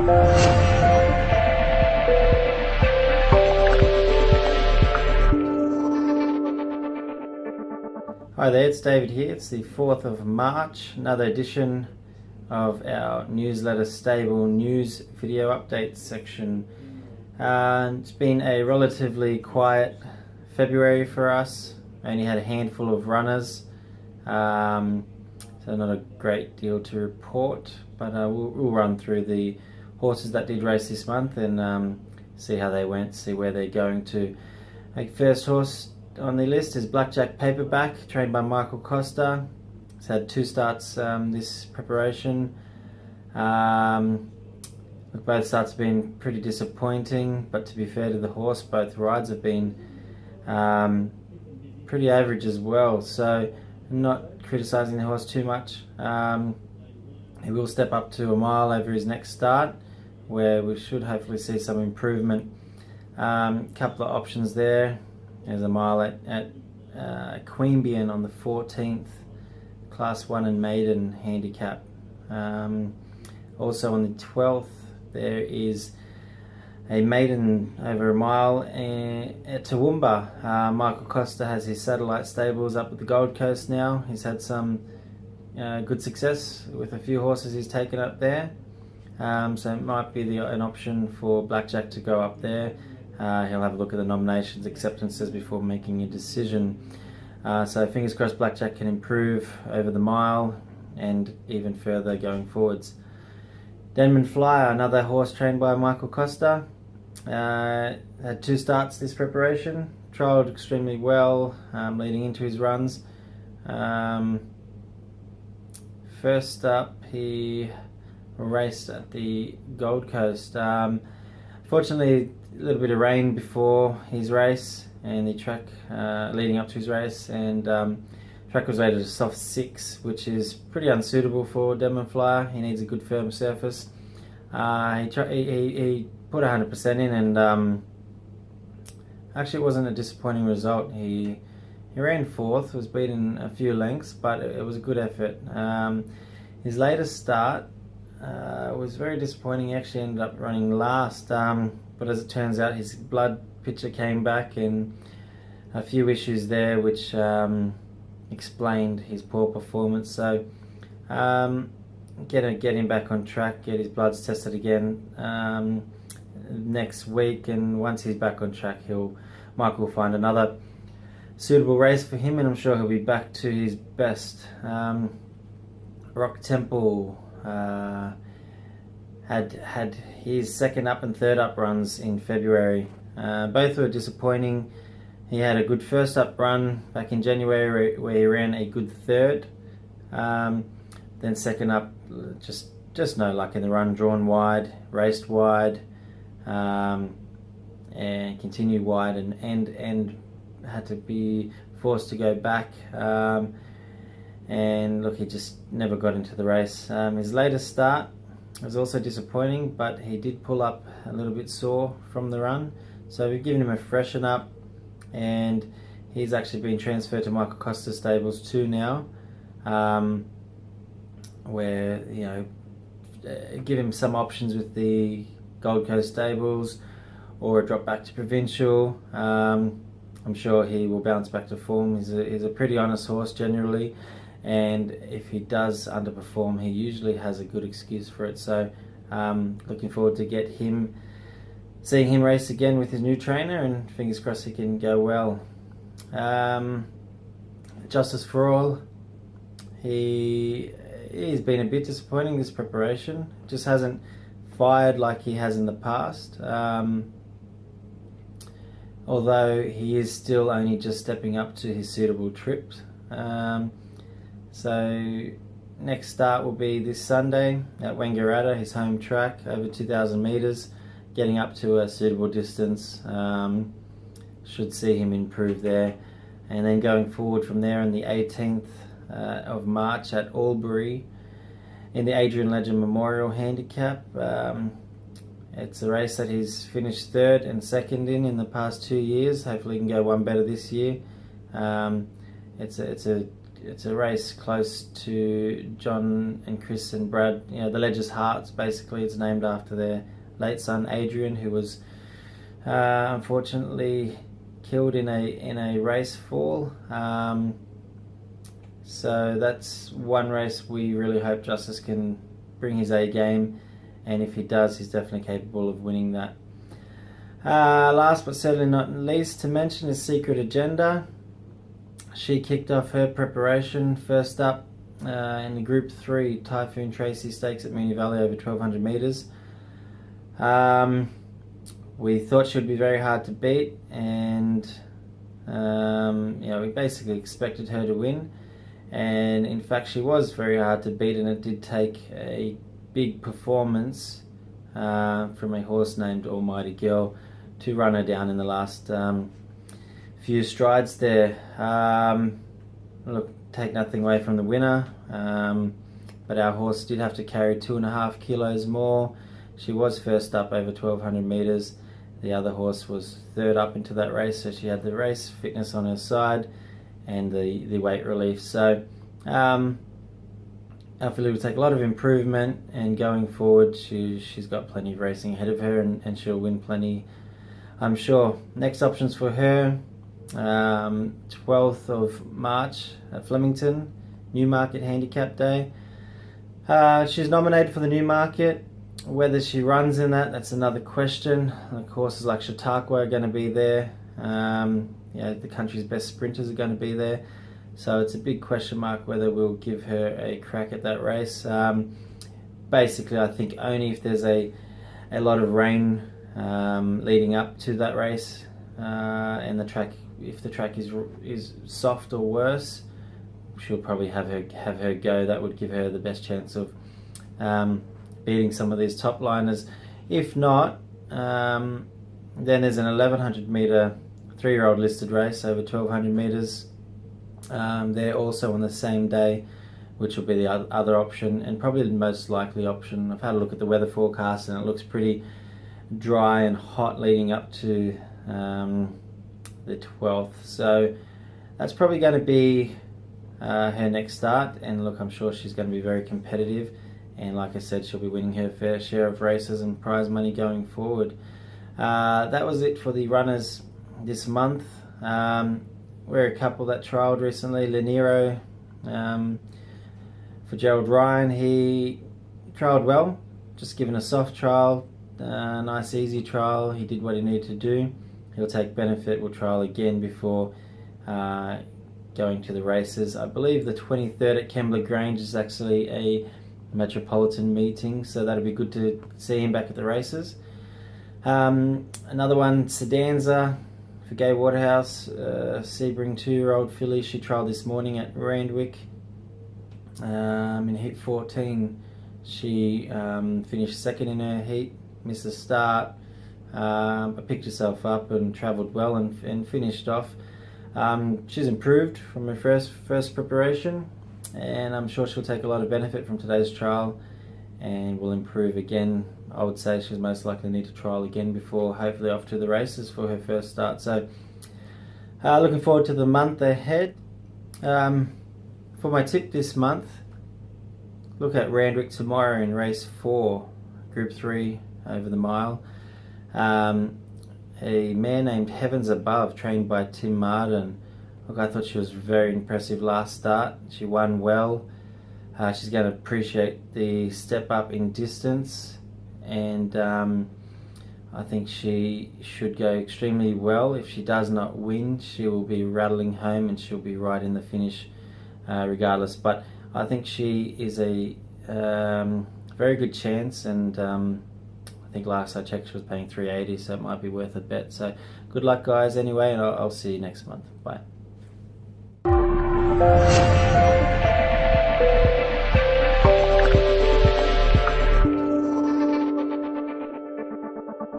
Hi there, it's David here. It's the 4th of March, another edition of our newsletter stable news video updates section. It's been a relatively quiet February for us. Only had a handful of runners, so not a great deal to report, but we'll run through the horses that did race this month and see how they went, see where they're going to. First horse on the list is Blackjack Paperback, trained by Michael Costa. He's had 2 starts this preparation. Both starts have been pretty disappointing, but to be fair to the horse, both rides have been pretty average as well, so I'm not criticising the horse too much. He will step up to a mile over his next start, where we should hopefully see some improvement. Couple of options there. There's a mile at Queanbeyan on the 14th, Class 1 and Maiden handicap. Also on the 12th there is a maiden over a mile at Toowoomba. Michael Costa has his satellite stables up at the Gold Coast now. He's had some good success with a few horses he's taken up there. So it might be an option for Blackjack to go up there. He'll have a look at the nominations, acceptances before making a decision. So fingers crossed Blackjack can improve over the mile and even further going forwards. Denman Fly, another horse trained by Michael Costa, had 2 starts this preparation, trialled extremely well leading into his runs. First up, he raced at the Gold Coast. Fortunately, a little bit of rain before his race and the track leading up to his race, and track was rated a soft 6, which is pretty unsuitable for Denman Fly. He needs a good firm surface. He put 100% in, and actually it wasn't a disappointing result. He ran 4th, was beaten a few lengths, but it was a good effort. His latest start was very disappointing. He actually ended up running last, but as it turns out his blood picture came back and a few issues there which explained his poor performance. So get him back on track, get his bloods tested again next week, and once he's back on track Michael will find another suitable race for him, and I'm sure he'll be back to his best. Rock Temple had his 2nd up and 3rd up runs in February. Both were disappointing. He had a good first up run back in January where he ran a good 3rd. Then 2nd up, just no luck in the run, drawn wide, raced wide, and continued wide, and had to be forced to go back. And look, he just never got into the race. His latest start was also disappointing, but he did pull up a little bit sore from the run, so we've given him a freshen up, and he's actually been transferred to Michael Costa stables too now, where give him some options with the Gold Coast stables or a drop back to provincial. I'm sure he will bounce back to form. He's a pretty honest horse generally, and if he does underperform, he usually has a good excuse for it. So looking forward to seeing him race again with his new trainer, and fingers crossed he can go well. Justice for All, he's been a bit disappointing this preparation. Just hasn't fired like he has in the past, although he is still only just stepping up to his suitable trips. So next start will be this Sunday at Wangaratta, his home track, over 2,000 metres, getting up to a suitable distance. Should see him improve there, and then going forward from there on the 18th of March at Albury in the Adrian Legend Memorial Handicap. It's a race that he's finished 3rd and 2nd in the past 2 years. Hopefully he can go one better this year. It's a it's a race close to John and Chris and Brad. You know, the Ledger's Hearts. Basically, it's named after their late son Adrian, who was unfortunately killed in a race fall. So that's one race we really hope Justice can bring his A game, and if he does, he's definitely capable of winning that. Last but certainly not least to mention is Secret Agenda. She kicked off her preparation first up in the Group 3 Typhoon Tracy Stakes at Moonee Valley over 1200 metres. We thought she would be very hard to beat, and we basically expected her to win, and in fact she was very hard to beat, and it did take a big performance from a horse named Almighty Girl to run her down in the last few strides there. Look, take nothing away from the winner, but our horse did have to carry 2.5 kilos more. She was first up over 1200 metres. The other horse was third up into that race, so she had the race fitness on her side and the weight relief. So I feel it will take a lot of improvement, and going forward she's got plenty of racing ahead of her, and she'll win plenty, I'm sure. Next options for her, 12th of March at Flemington, Newmarket Handicap Day. She's nominated for the Newmarket. Whether she runs in that's another question. Of course, like Chautauqua are going to be there. The country's best sprinters are going to be there. So it's a big question mark whether we'll give her a crack at that race. Basically, I think only if there's a lot of rain leading up to that race, and if the track is soft or worse, she'll probably have her go. That would give her the best chance of beating some of these top liners. If not, then there's an 1100 metre 3-year-old listed race over 1200 metres. They're also on the same day, which will be the other option, and probably the most likely option. I've had a look at the weather forecast, and it looks pretty dry and hot leading up to the 12th. So that's probably going to be her next start, and look, I'm sure she's going to be very competitive, and like I said, she'll be winning her fair share of races and prize money going forward. That was it for the runners this month. We're a couple that trialled recently. Lanero for Gerald Ryan, he trialled well, just given a soft trial, nice easy trial. He did what he needed to do. He'll take benefit. We'll trial again before going to the races. I believe the 23rd at Kembla Grange is actually a metropolitan meeting, so that'll be good to see him back at the races. Another one, Sedanza for Gay Waterhouse, Sebring 2-year-old filly. She trialled this morning at Randwick. In heat 14 she finished second in her heat, missed the start, but picked herself up and travelled well and finished off. She's improved from her first preparation, and I'm sure she'll take a lot of benefit from today's trial and will improve again. I would say she's most likely need to trial again before hopefully off to the races for her first start. So looking forward to the month ahead. For my tip this month, look at Randwick tomorrow in race 4, Group 3 over the mile. A mare named Heavens Above, trained by Tim Marden. Look, I thought she was very impressive last start. She won well. She's going to appreciate the step up in distance, and I think she should go extremely well. If she does not win, she will be rattling home and she'll be right in the finish regardless. But I think she is a very good chance, and I think last I checked she was paying $3.80, so it might be worth a bet. So good luck guys anyway, and I'll see you next month. Bye.